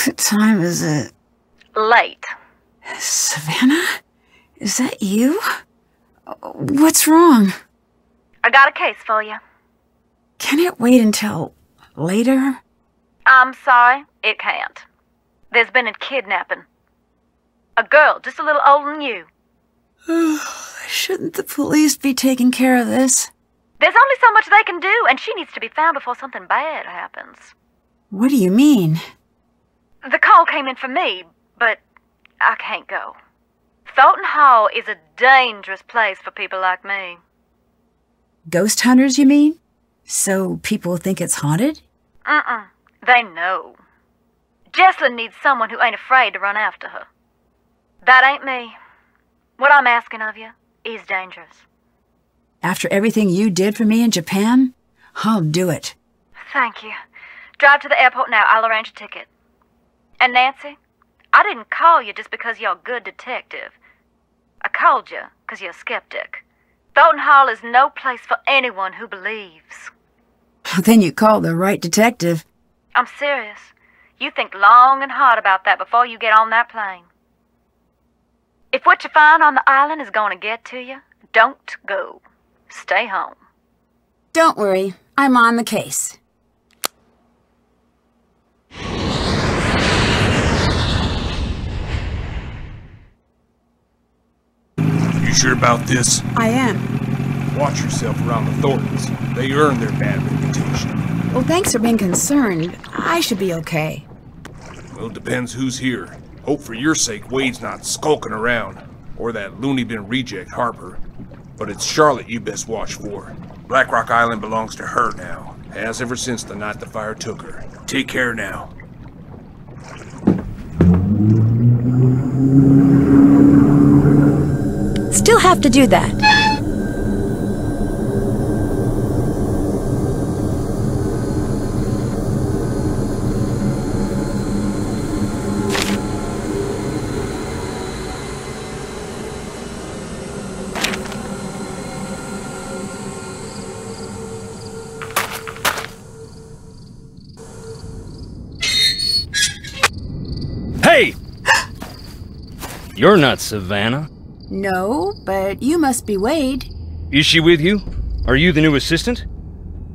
What time is it? Late. Savannah? Is that you? What's wrong? I got a case for you. Can it wait until later? I'm sorry, it can't. There's been a kidnapping. A girl just a little older than you. Shouldn't the police be taking care of this? There's only so much they can do, and she needs to be found before something bad happens. What do you mean? The call came in for me, but I can't go. Thornton Hall is a dangerous place for people like me. Ghost hunters, you mean? So people think it's haunted? They know. Jesslyn needs someone who ain't afraid to run after her. That ain't me. What I'm asking of you is dangerous. After everything you did for me in Japan, I'll do it. Thank you. Drive to the airport now. I'll arrange a ticket. And Nancy, I didn't call you just because you're a good detective. I called you because you're a skeptic. Thornton Hall is no place for anyone who believes. Then you called the right detective. I'm serious. You think long and hard about that before you get on that plane. If what you find on the island is going to get to you, don't go. Stay home. Don't worry, I'm on the case. You sure about this? I am. Watch yourself around the Thorntons. They earn their bad reputation. Well, thanks for being concerned. I should be okay. Well, it depends who's here. Hope for your sake Wade's not skulking around. Or that loony bin reject Harper. But it's Charlotte you best watch for. Blackrok Island belongs to her now. Has ever since the night the fire took her. Take care now. Still have to do that. Hey! You're not Savannah. No, but you must be Wade. Is she with you? Are you the new assistant?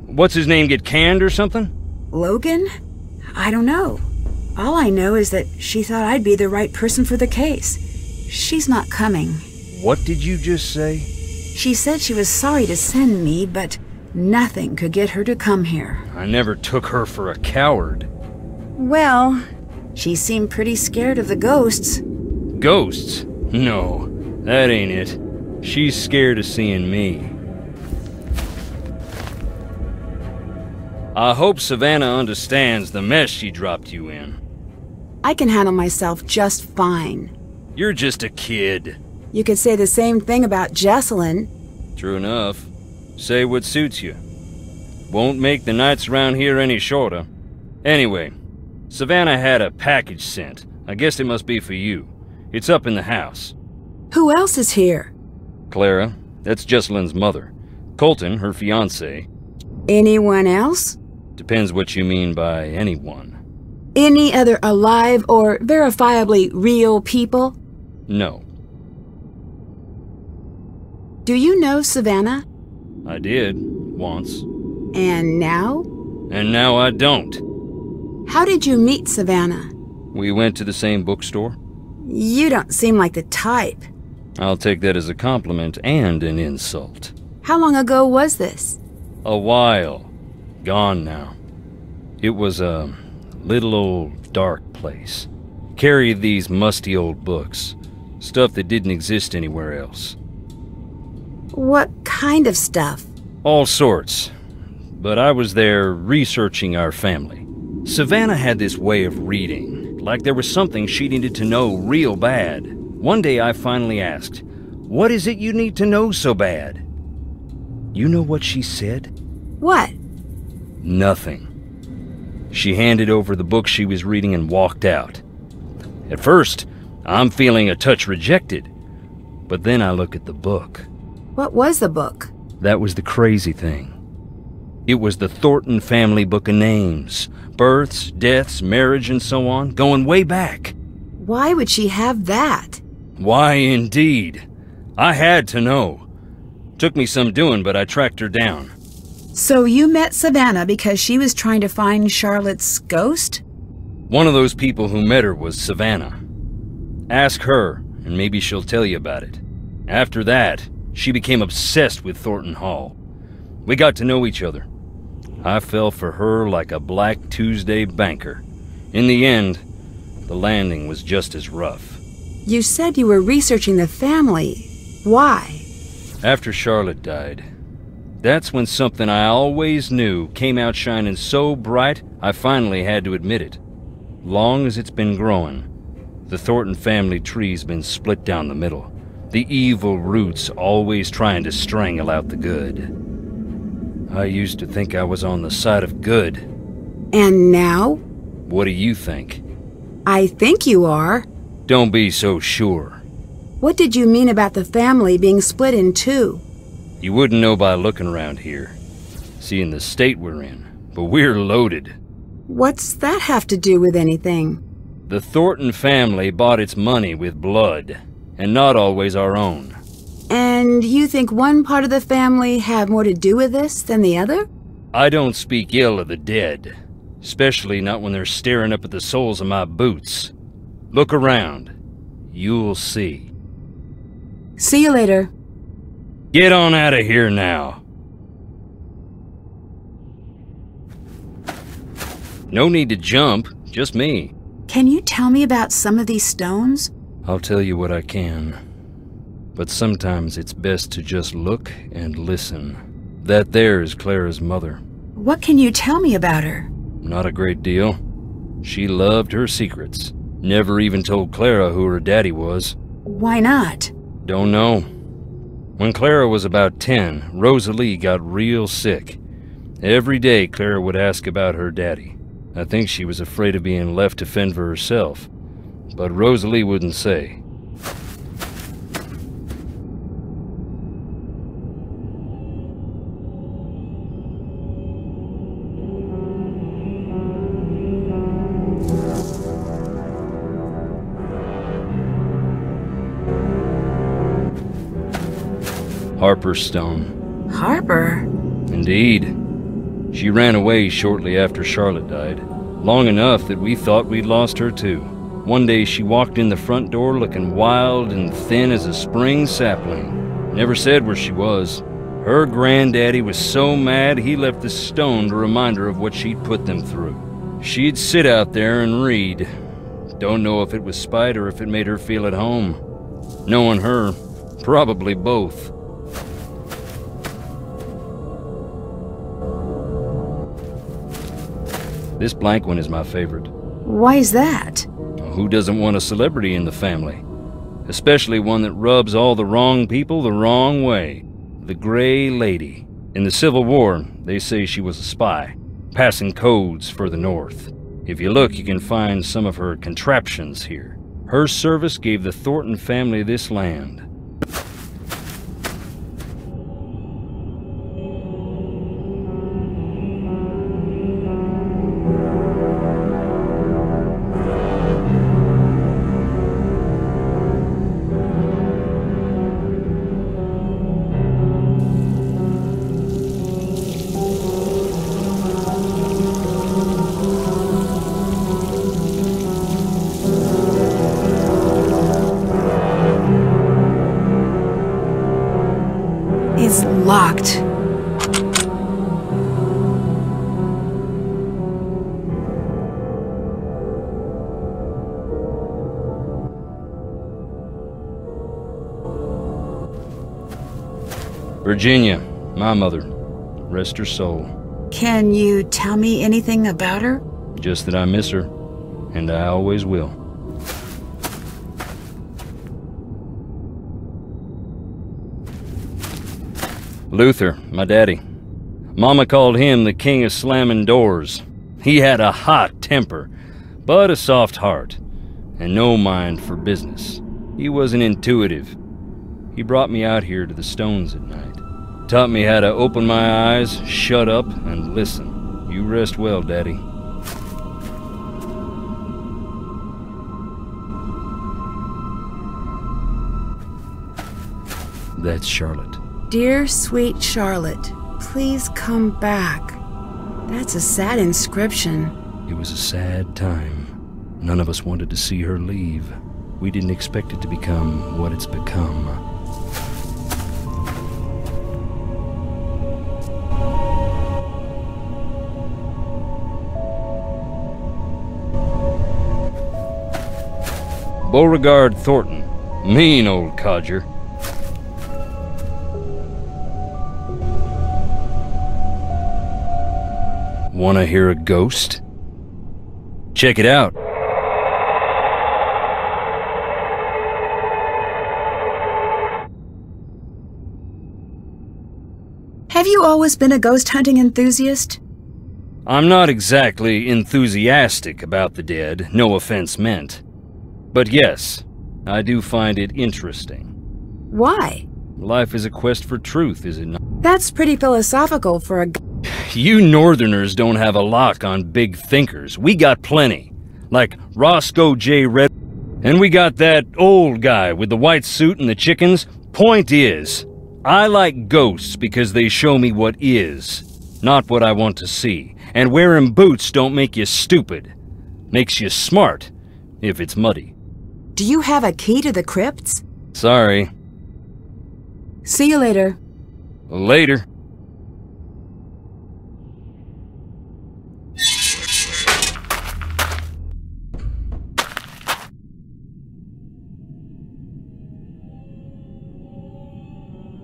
What's his name, get canned or something? Logan? I don't know. All I know is that she thought I'd be the right person for the case. She's not coming. What did you just say? She said she was sorry to send me, but nothing could get her to come here. I never took her for a coward. Well, she seemed pretty scared of the ghosts. Ghosts? No, that ain't it. She's scared of seeing me. I hope Savannah understands the mess she dropped you in. I can handle myself just fine. You're just a kid. You could say the same thing about Jesslyn. True enough. Say what suits you. Won't make the nights around here any shorter. Anyway, Savannah had a package sent. I guess it must be for you. It's up in the house. Who else is here? Clara, that's Jesslin's mother. Colton, her fiancé. Anyone else? Depends what you mean by anyone. Any other alive or verifiably real people? No. Do you know Savannah? I did, once. And now? And now I don't. How did you meet Savannah? We went to the same bookstore. You don't seem like the type. I'll take that as a compliment and an insult. How long ago was this? A while. Gone now. It was a little old dark place. Carried these musty old books. Stuff that didn't exist anywhere else. What kind of stuff? All sorts. But I was there researching our family. Savannah had this way of reading, like there was something she needed to know real bad. One day I finally asked, "What is it you need to know so bad?" You know what she said? What? Nothing. She handed over the book she was reading and walked out. At first, I'm feeling a touch rejected. But then I look at the book. What was the book? That was the crazy thing. It was the Thornton family book of names. Births, deaths, marriage, and so on, going way back. Why would she have that? Why, indeed. I had to know. Took me some doing, but I tracked her down. So you met Savannah because she was trying to find Charlotte's ghost? One of those people who met her was Savannah. Ask her, and maybe she'll tell you about it. After that, she became obsessed with Thornton Hall. We got to know each other. I fell for her like a Black Tuesday banker. In the end, the landing was just as rough. You said you were researching the family. Why? After Charlotte died, that's when something I always knew came out shining so bright I finally had to admit it. Long as it's been growing, the Thornton family tree's been split down the middle. The evil roots always trying to strangle out the good. I used to think I was on the side of good. And now? What do you think? I think you are. Don't be so sure. What did you mean about the family being split in two? You wouldn't know by looking around here. Seeing the state we're in, but we're loaded. What's that have to do with anything? The Thornton family bought its money with blood, and not always our own. And you think one part of the family had more to do with this than the other? I don't speak ill of the dead, especially not when they're staring up at the soles of my boots. Look around. You'll see. See you later. Get on out of here now. No need to jump, just me. Can you tell me about some of these stones? I'll tell you what I can. But sometimes it's best to just look and listen. That there is Clara's mother. What can you tell me about her? Not a great deal. She loved her secrets. Never even told Clara who her daddy was. Why not? Don't know. When Clara was about 10, Rosalie got real sick. Every day Clara would ask about her daddy. I think she was afraid of being left to fend for herself. But Rosalie wouldn't say. Harper's stone. Harper? Indeed. She ran away shortly after Charlotte died. Long enough that we thought we'd lost her too. One day she walked in the front door looking wild and thin as a spring sapling. Never said where she was. Her granddaddy was so mad he left the stone to remind her of what she'd put them through. She'd sit out there and read. Don't know if it was spite or if it made her feel at home. Knowing her, probably both. This blank one is my favorite. Why is that? Who doesn't want a celebrity in the family? Especially one that rubs all the wrong people the wrong way. The Gray Lady. In the Civil War, they say she was a spy, passing codes for the North. If you look, you can find some of her contraptions here. Her service gave the Thornton family this land. It's locked. Virginia, my mother. Rest her soul. Can you tell me anything about her? Just that I miss her, and I always will. Luther, my daddy. Mama called him the king of slamming doors. He had a hot temper, but a soft heart, and no mind for business. He wasn't intuitive. He brought me out here to the stones at night. Taught me how to open my eyes, shut up, and listen. You rest well, Daddy. That's Charlotte. Dear sweet Charlotte, please come back. That's a sad inscription. It was a sad time. None of us wanted to see her leave. We didn't expect it to become what it's become. Beauregard Thornton. Mean old codger. Wanna hear a ghost? Check it out. Have you always been a ghost hunting enthusiast? I'm not exactly enthusiastic about the dead, no offense meant. But yes, I do find it interesting. Why? Life is a quest for truth, is it not? That's pretty philosophical for a... You Northerners don't have a lock on big thinkers. We got plenty. Like Roscoe J. Red... And we got that old guy with the white suit and the chickens. Point is, I like ghosts because they show me what is, not what I want to see. And wearing boots don't make you stupid. Makes you smart, if it's muddy. Do you have a key to the crypts? Sorry. See you later. Later.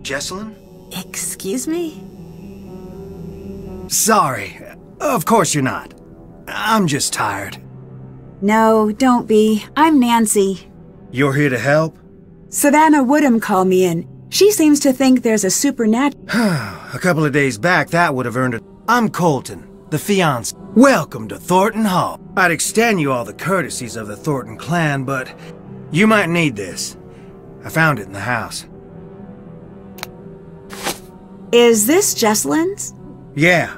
Jesselyn? Excuse me? Sorry. Of course you're not. I'm just tired. No, don't be. I'm Nancy. You're here to help? Savanna Wuдэm called me in. She seems to think there's a supernatural... A couple of days back, that would have earned it. I'm Colton, the fiancé. Welcome to Thornton Hall. I'd extend you all the courtesies of the Thornton clan, but you might need this. I found it in the house. Is this Jesslin's? Yeah.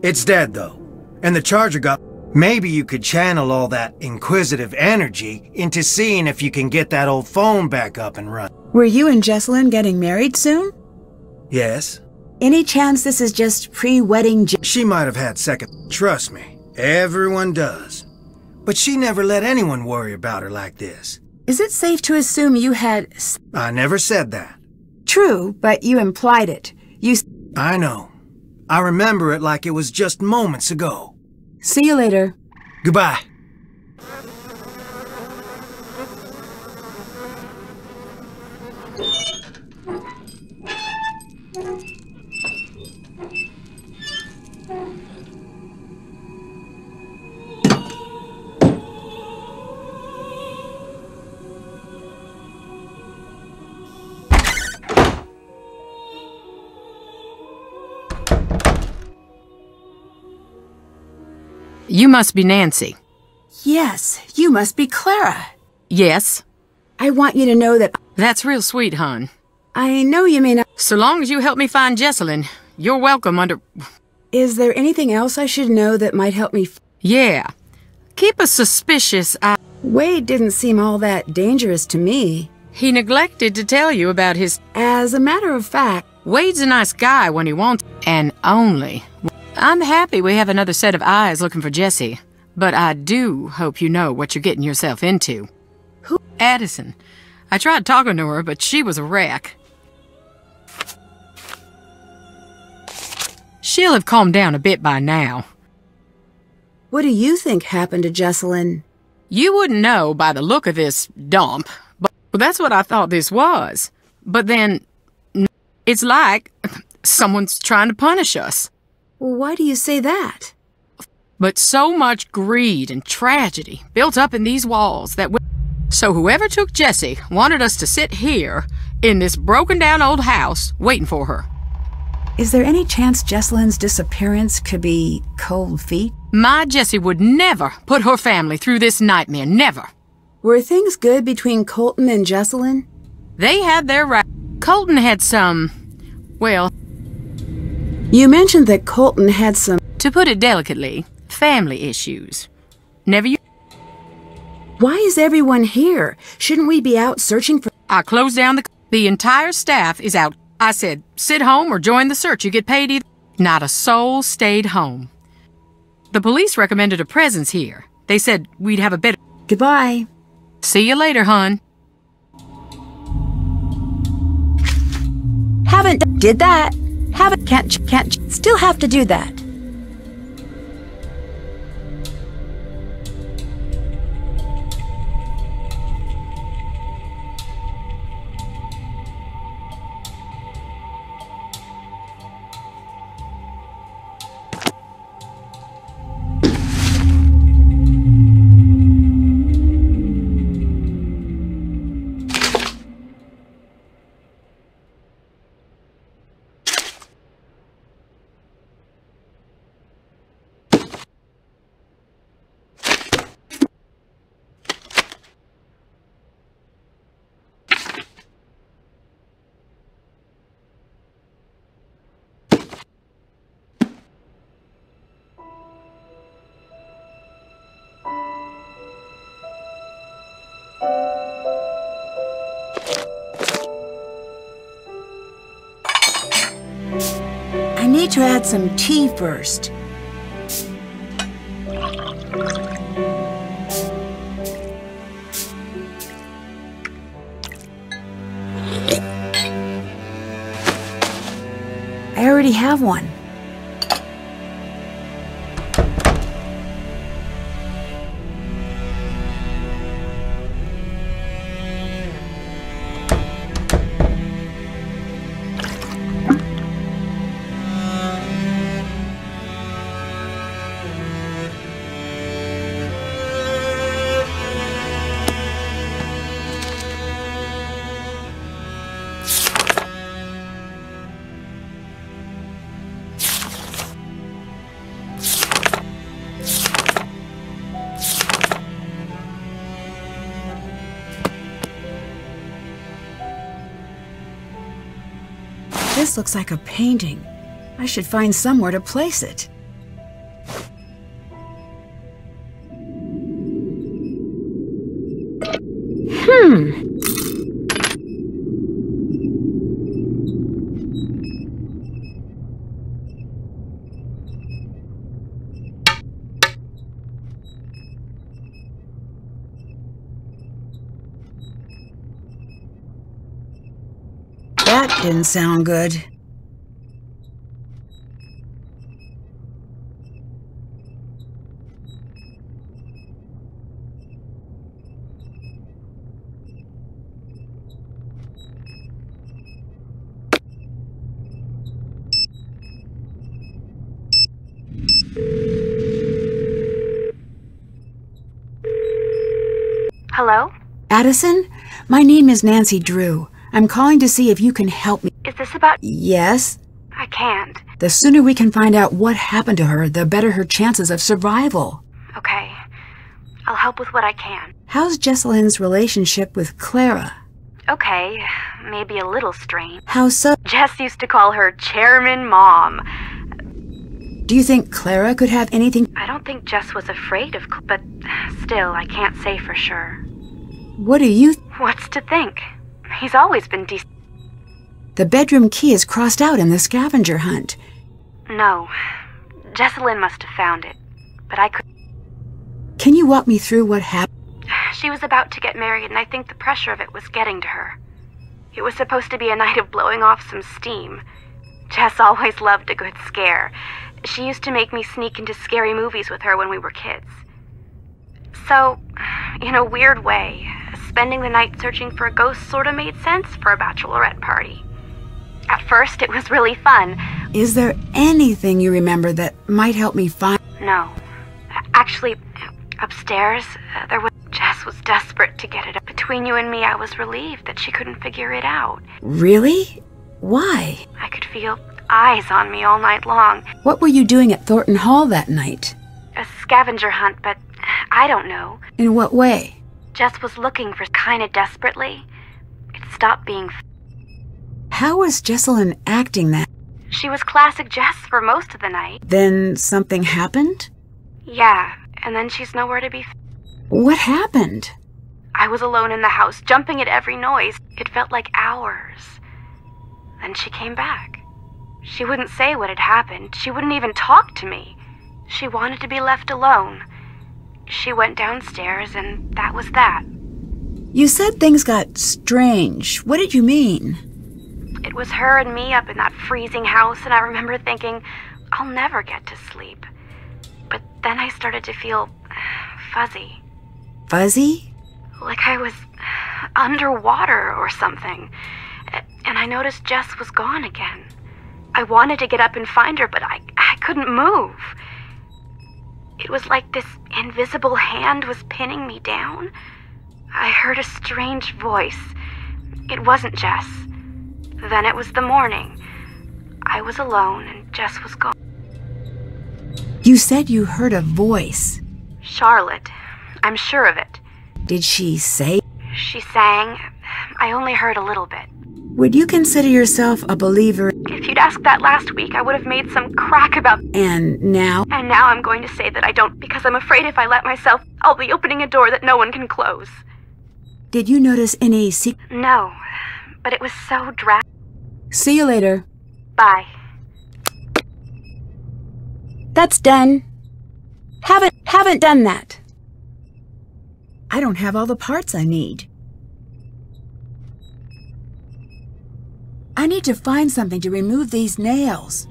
It's dead, though. And the charger got... Maybe you could channel all that inquisitive energy into seeing if you can get that old phone back up and running. Were you and Jesselyn getting married soon? Yes. Any chance this is just pre-wedding... She might have had second... Trust me, everyone does. But she never let anyone worry about her like this. Is it safe to assume you had... I never said that. True, but you implied it. I know. I remember it like it was just moments ago. See you later. Goodbye. You must be Nancy. Yes, you must be Clara. Yes. I want you to know that... That's real sweet, hon. I know you may not... So long as you help me find Jesselyn, you're welcome under... Is there anything else I should know that might help me... Yeah. Keep a suspicious eye... Wade didn't seem all that dangerous to me. He neglected to tell you about his... As a matter of fact... Wade's a nice guy when he wants... And only... I'm happy we have another set of eyes looking for Jessie, but I do hope you know what you're getting yourself into. Who? Eddison. I tried talking to her, but she was a wreck. She'll have calmed down a bit by now. What do you think happened to Jesselyn? You wouldn't know by the look of this dump, but that's what I thought this was. But then, it's like someone's trying to punish us. Why do you say that? But so much greed and tragedy built up in these walls that so whoever took Jessie wanted us to sit here in this broken-down old house waiting for her. Is there any chance Jesselyn's disappearance could be cold feet? My Jessie would never put her family through this nightmare, never. Were things good between Colton and Jesselyn? They had their right. Colton had some, well, You mentioned that Colton had some... To put it delicately, family issues. Never you... Why is everyone here? Shouldn't we be out searching for... I closed down the entire staff is out. I said, sit home or join the search. You get paid either. Not a soul stayed home. The police recommended a presence here. They said we'd have a better... Goodbye. See you later, hon. Haven't did that. Haven't can't still have to do that. I need to add some tea first. I already have one. This looks like a painting. I should find somewhere to place it. That didn't sound good. Hello? Addison? My name is Nэнsi Дрю. I'm calling to see if you can help me. Is this about... Yes? I can't. The sooner we can find out what happened to her, the better her chances of survival. Okay. I'll help with what I can. How's Jesselyn's relationship with Clara? Okay. Maybe a little strained. How so? Jess used to call her Chairman Mom. Do you think Clara could have anything? I don't think Jess was afraid of... But still, I can't say for sure. What do you... What's to think? He's always been decent. The bedroom key is crossed out in the scavenger hunt. No. Jesselyn must have found it. But I could... Can you walk me through what happened? She was about to get married, and I think the pressure of it was getting to her. It was supposed to be a night of blowing off some steam. Jess always loved a good scare. She used to make me sneak into scary movies with her when we were kids. So, in a weird way, spending the night searching for a ghost sort of made sense for a bachelorette party. At first, it was really fun. Is there anything you remember that might help me find... No. Actually, upstairs, there was... Jess was desperate to get it up. Between you and me, I was relieved that she couldn't figure it out. Really? Why? I could feel eyes on me all night long. What were you doing at Thornton Hall that night? A scavenger hunt, but I don't know. In what way? Jess was looking for kinda desperately. It stopped being... How was Jesselyn acting that? She was classic Jess for most of the night. Then something happened? Yeah, and then she's nowhere to be What happened? I was alone in the house, jumping at every noise. It felt like hours. Then she came back. She wouldn't say what had happened. She wouldn't even talk to me. She wanted to be left alone. She went downstairs, and that was that. You said things got strange. What did you mean? It was her and me up in that freezing house, and I remember thinking, I'll never get to sleep. But then I started to feel fuzzy. Fuzzy? Like I was underwater or something. And I noticed Jess was gone again. I wanted to get up and find her, but I couldn't move. It was like this invisible hand was pinning me down. I heard a strange voice. It wasn't Jess. Then it was the morning. I was alone and Jess was gone. You said you heard a voice. Charlotte. I'm sure of it. Did she say? She sang. I only heard a little bit. Would you consider yourself a believer? If you'd asked that last week, I would have made some crack about... And now? And now I'm going to say that I don't, because I'm afraid if I let myself, I'll be opening a door that no one can close. Did you notice any No, but it was so See you later. Bye. That's done. Haven't done that. I don't have all the parts I need. I need to find something to remove these nails.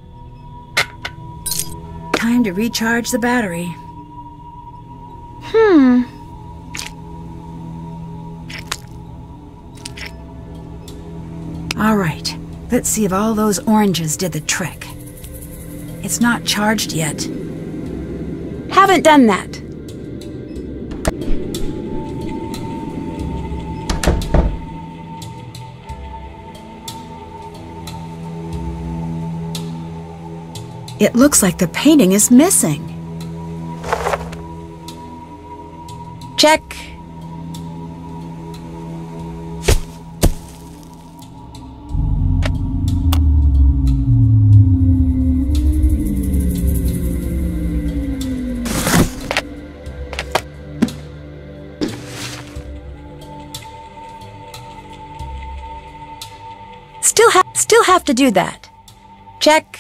Time to recharge the battery. All right, let's see if all those oranges did the trick. It's not charged yet. Haven't done that. It looks like the painting is missing. Check. Still have to do that. Check.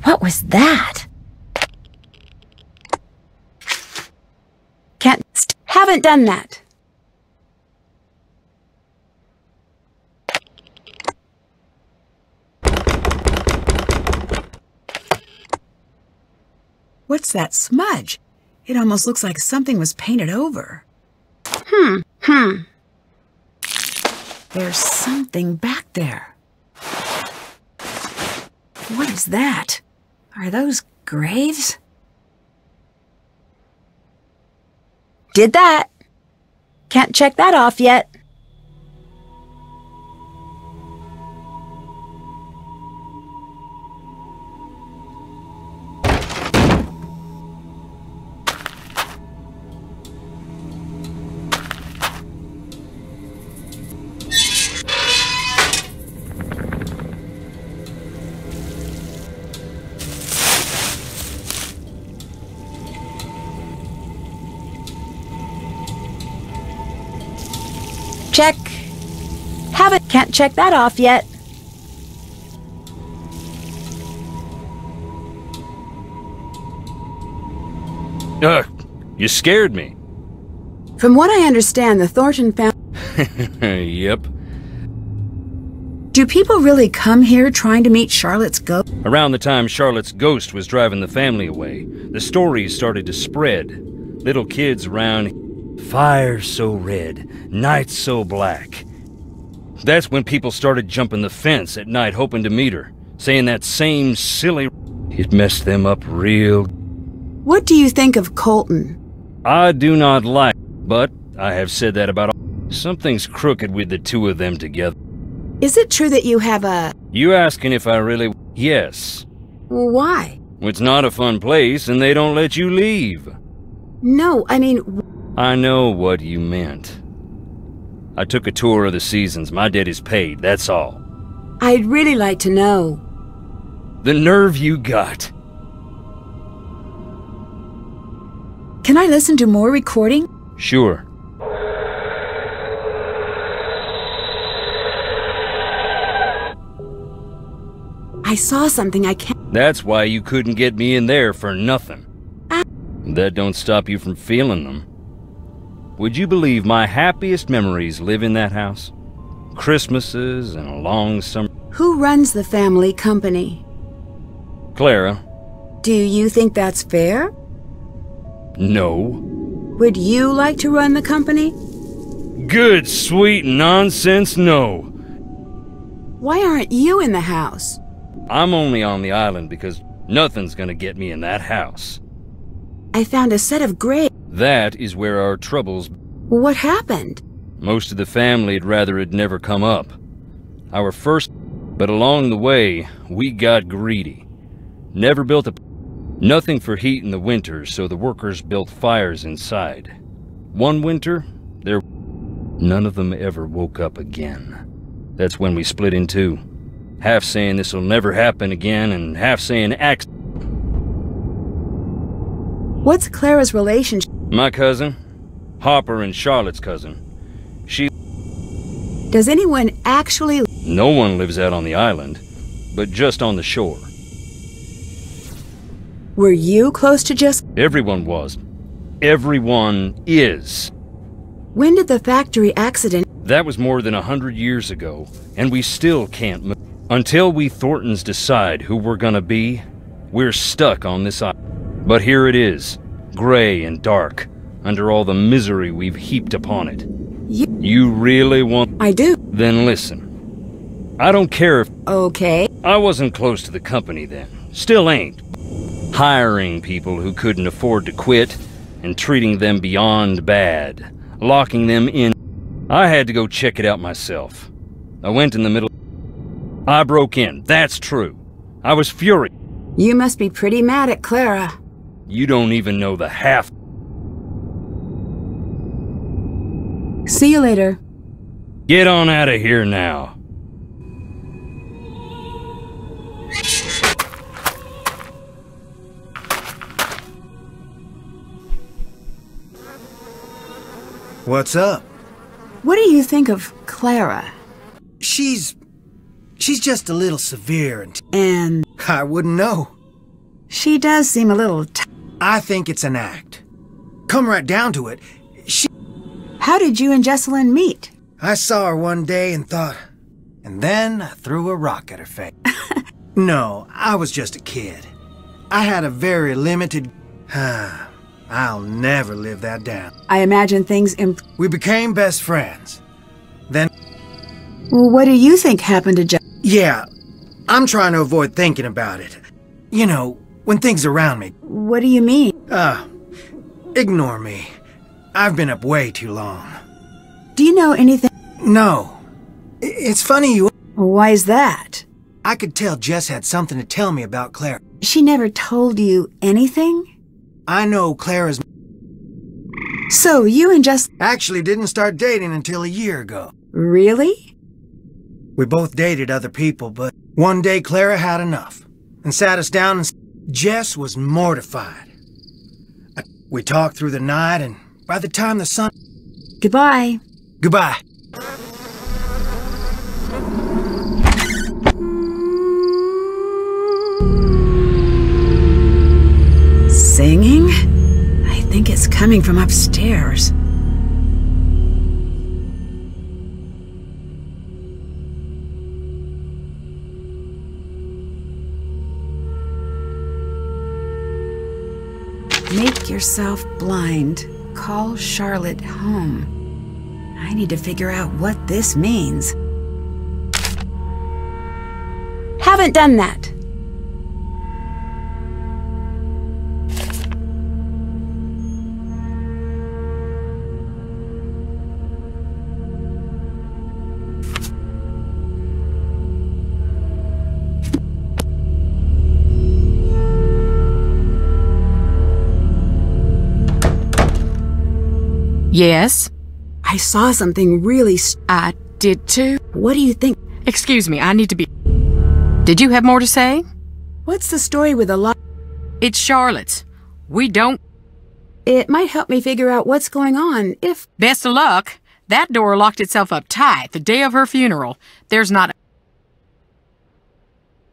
What was that? Haven't done that. What's that smudge? It almost looks like something was painted over. There's something back there. What is that? Are those graves? Did that. Can't check that off yet. Check. Can't check that off yet. You scared me. From what I understand, the Thornton family... Yep. Do people really come here trying to meet Charlotte's ghost? Around the time Charlotte's ghost was driving the family away, the stories started to spread. Little kids around, fire so red, night so black. That's when people started jumping the fence at night hoping to meet her, saying that same silly... It messed them up real... What do you think of Colton? I do not like, but I have said that about all. Something's crooked with the two of them together. Is it true that you have a... You asking if I really... Yes. Why? It's not a fun place and they don't let you leave. No, I mean... I know what you meant. I took a tour of the seasons. My debt is paid, that's all. I'd really like to know. The nerve you got. Can I listen to more recording? Sure. I saw something I can't... That's why you couldn't get me in there for nothing. That don't stop you from feeling them. Would you believe my happiest memories live in that house? Christmases and a long summer... Who runs the family company? Clara. Do you think that's fair? No. Would you like to run the company? Good, sweet nonsense, no. Why aren't you in the house? I'm only on the island because nothing's gonna get me in that house. I found a set of graves. That is where our troubles... What happened? Most of the family'd rather it never come up. Our first... But along the way, we got greedy. Never built a... Nothing for heat in the winter, so the workers built fires inside. One winter, none of them ever woke up again. That's when we split in two. Half saying this'll never happen again, and half saying What's Clara's relationship? My cousin, Hopper and Charlotte's cousin. Does anyone actually... No one lives out on the island, but just on the shore. Were you close to Jess? Everyone was. Everyone is. When did the factory accident... That was more than 100 years ago, and we still can't move. Until we Thorntons decide who we're gonna be, we're stuck on this island. But here it is, gray and dark, under all the misery we've heaped upon it. You really want... I do. Then listen. I don't care if... Okay. I wasn't close to the company then. Still ain't. Hiring people who couldn't afford to quit, and treating them beyond bad. Locking them in. I had to go check it out myself. I went in the middle... I broke in, that's true. I was furious. You must be pretty mad at Clara. You don't even know the half... See you later. Get on out of here now. What's up? What do you think of Clara? She's just a little severe And... I wouldn't know. She does seem a little... I think it's an act. Come right down to it, How did you and Jesselyn meet? I saw her one day and thought... And then I threw a rock at her face. No, I was just a kid. I had a very limited... I'll never live that down. I imagine things We became best friends. Then... Well, what do you think happened to Jess? Yeah, I'm trying to avoid thinking about it. You know, when things around me... What do you mean? Ignore me. I've been up way too long. Do you know anything? No. It's funny you... Why is that? I could tell Jess had something to tell me about Clara. She never told you anything? I know Clara's... So, you and Jess... Actually didn't start dating until a year ago. Really? We both dated other people, but one day Clara had enough and sat us down and... Jess was mortified. We talked through the night, and by the time the sun... Goodbye. Goodbye. Singing? I think it's coming from upstairs. yourself blind. Call Charlotte home. I need to figure out what this means. Haven't done that. Yes? I saw something really I did too. What do you think? Excuse me, I need to be... Did you have more to say? What's the story with the lock? It's Charlotte's. We don't... It might help me figure out what's going on if... Best of luck. That door locked itself up tight the day of her funeral. There's not a...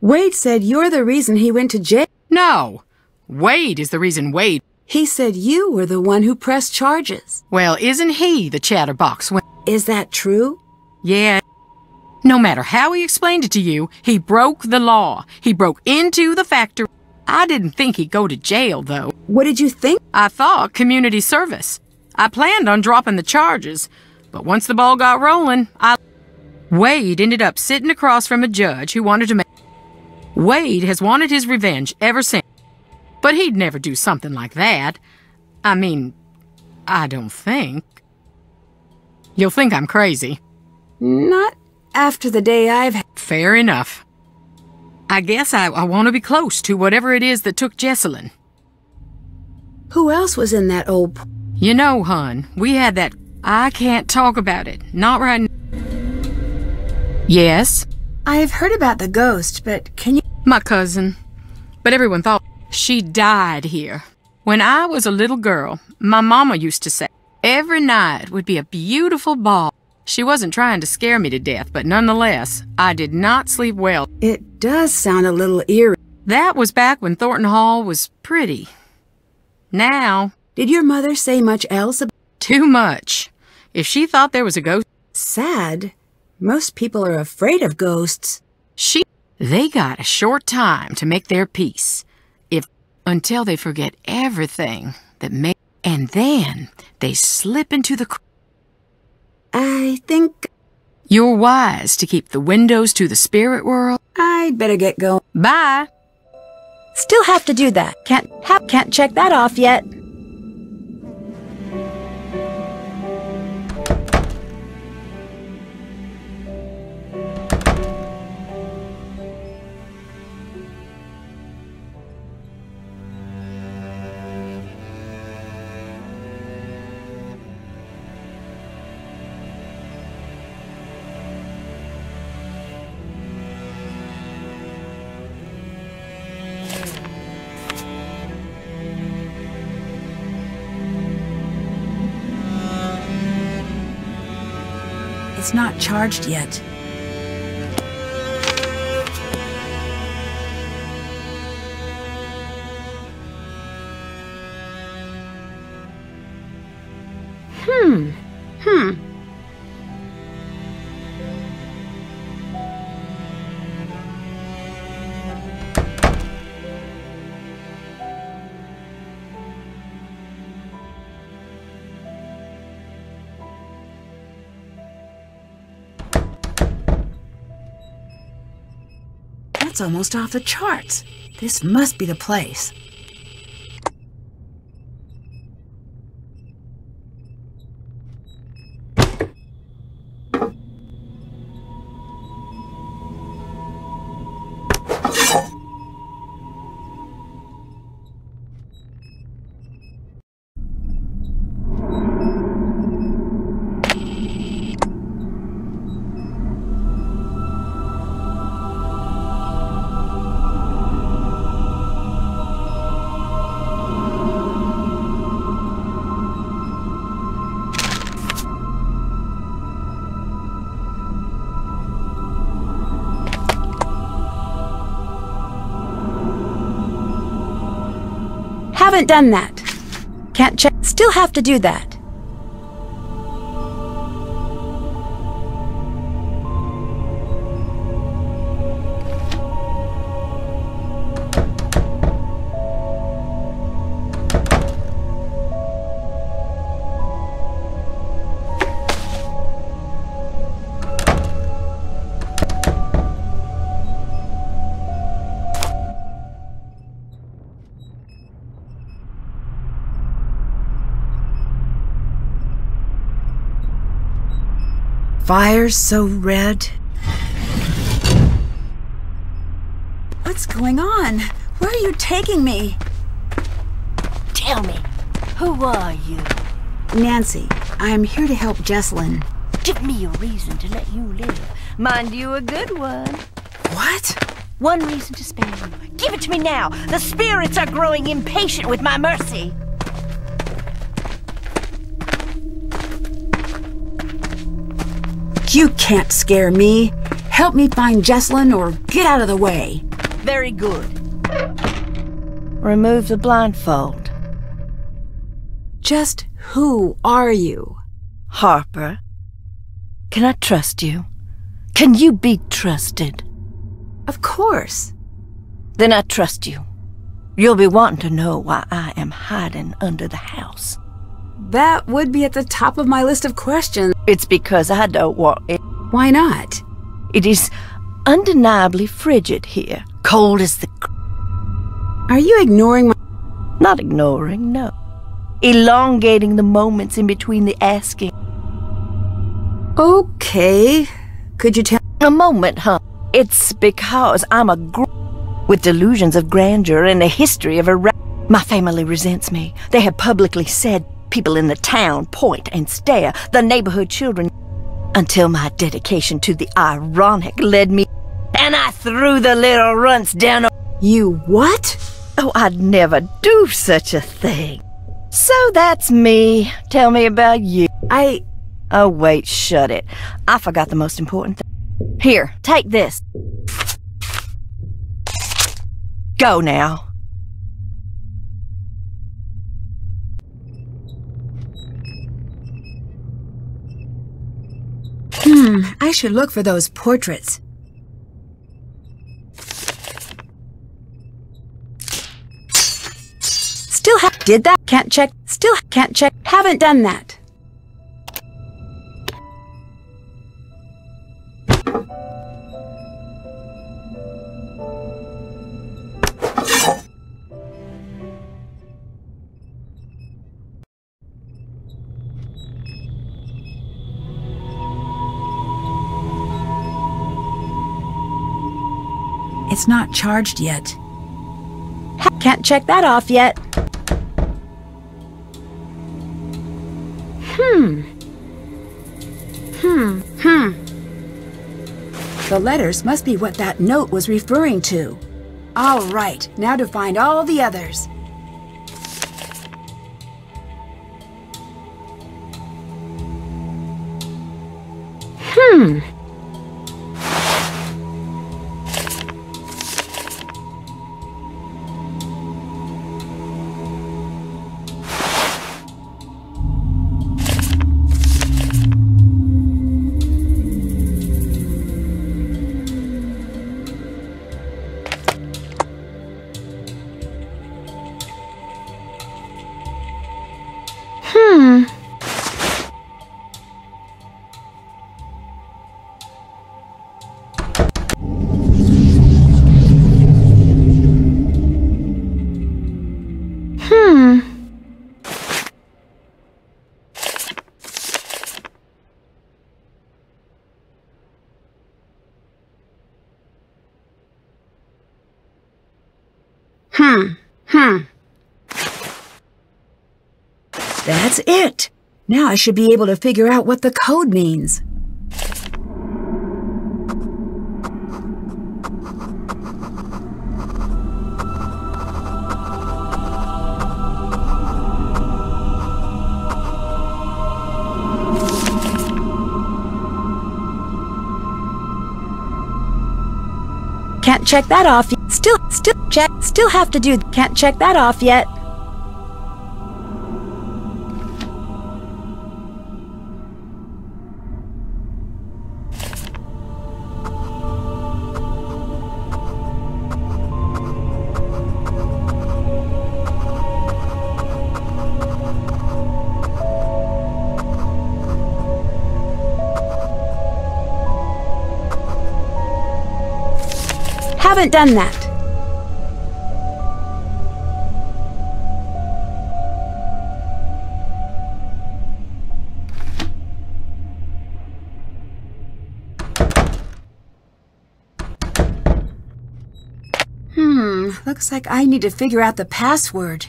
Wade said you're the reason he went to jail. No. Wade is the reason Wade... He said you were the one who pressed charges. Well, isn't he the chatterbox when... Is that true? Yeah. No matter how he explained it to you, he broke the law. He broke into the factory. I didn't think he'd go to jail, though. What did you think? I thought community service. I planned on dropping the charges, but once the ball got rolling, Wade ended up sitting across from a judge who wanted to make... Wade has wanted his revenge ever since. But he'd never do something like that. I mean, I don't think. You'll think I'm crazy. Not after the day I've had. Fair enough. I guess I want to be close to whatever it is that took Jesselyn. Who else was in that old... You know, hon, we had that... I can't talk about it. Not right now. Yes? I've heard about the ghost, but can you... My cousin. But everyone thought... She died here. When I was a little girl, my mama used to say, every night would be a beautiful ball. She wasn't trying to scare me to death, but nonetheless, I did not sleep well. It does sound a little eerie. That was back when Thornton Hall was pretty. Now... Did your mother say much else about... Too much. If she thought there was a ghost... Sad. Most people are afraid of ghosts. They got a short time to make their peace. Until they forget everything that made... And then they slip into the... I think... You're wise to keep the windows to the spirit world. I'd better get going. Bye. Still have to do that. Can't check that off yet. It's not charged yet. That's almost off the charts. This must be the place. Haven't done that. Can't check. Still have to do that. fire so red? What's going on? Where are you taking me? Tell me, who are you? Nancy, I'm here to help Jesslyn. Give me a reason to let you live. Mind you, a good one. What? One reason to spare you. Give it to me now. The spirits are growing impatient with my mercy. You can't scare me. Help me find Jesslyn or get out of the way. Very good. Remove the blindfold. Just who are you? Harper. Can I trust you? Can you be trusted? Of course. Then I trust you. You'll be wanting to know why I am hiding under the house. That would be at the top of my list of questions. It's because I don't want it. Why not? It is undeniably frigid here. Cold as the... Are you ignoring my... Not ignoring, no. Elongating the moments in between the asking. Okay. Could you tell... A moment, huh? It's because I'm a with delusions of grandeur and a history of my family resents me. They have publicly said people in the town point and stare, the neighborhood children, until my dedication to the ironic led me, and I threw the little runts down. You what? Oh, I'd never do such a thing. So that's me. Tell me about you. Oh, wait, shut it. I forgot the most important thing. Here, take this. Go now. I should look for those portraits. Did that? Can't check. Still can't check. Haven't done that. It's not charged yet. Can't check that off yet. The letters must be what that note was referring to. All right, now to find all the others. That's it. Now I should be able to figure out what the code means. Can't check that off. Still have to do. Can't check that off yet. Haven't done that. Looks like I need to figure out the password.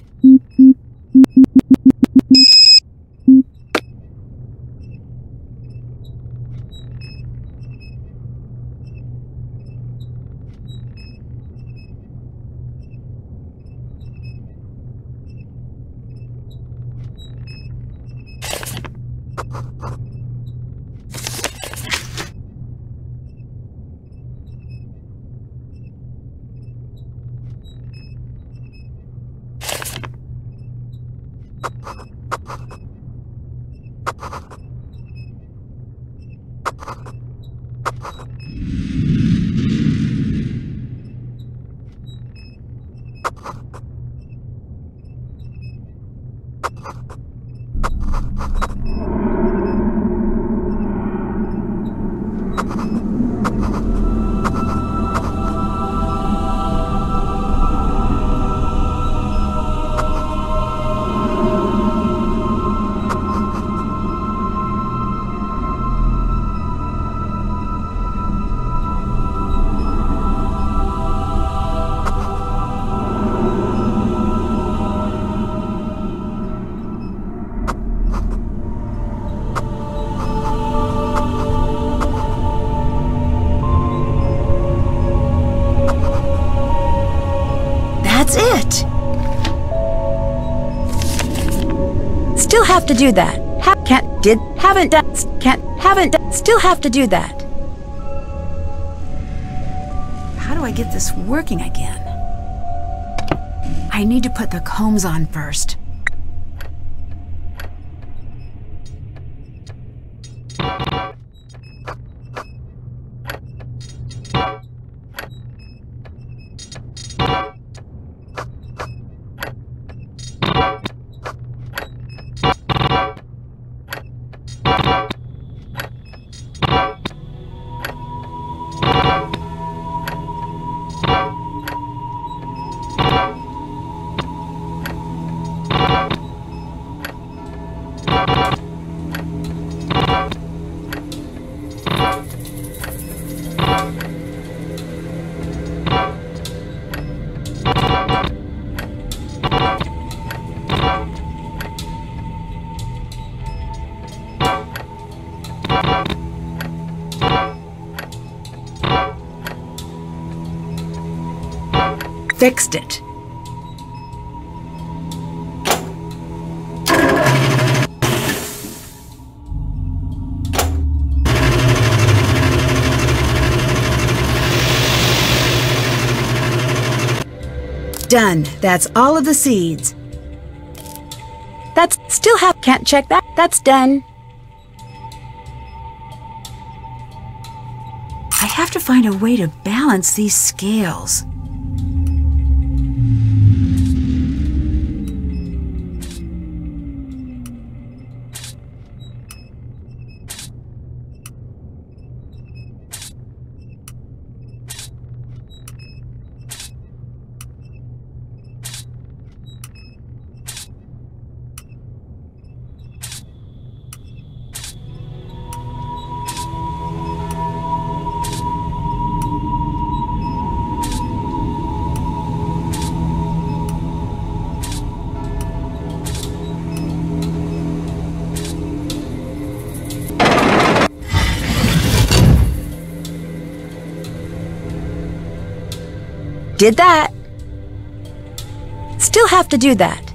Still have to do that. Can't, did, haven't done, can't, haven't done, still have to do that. How do I get this working again? I need to put the combs on first. Fixed it. Done. That's all of the seeds. That's still can't check that. That's done. I have to find a way to balance these scales. Did that. Still have to do that.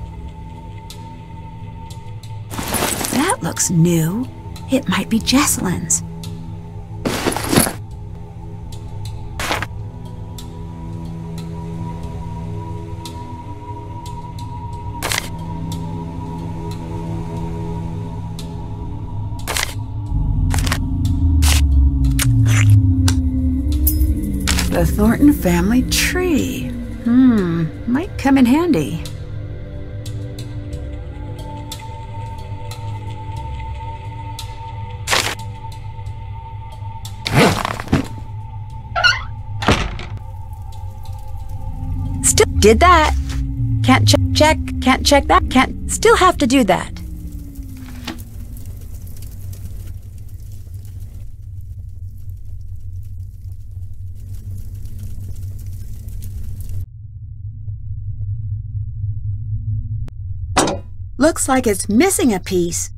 That looks new. It might be Jesslin's. The Thornton family tree. Might come in handy. Still did that. Can't check, can't check that, can't, still have to do that. Looks like it's missing a piece.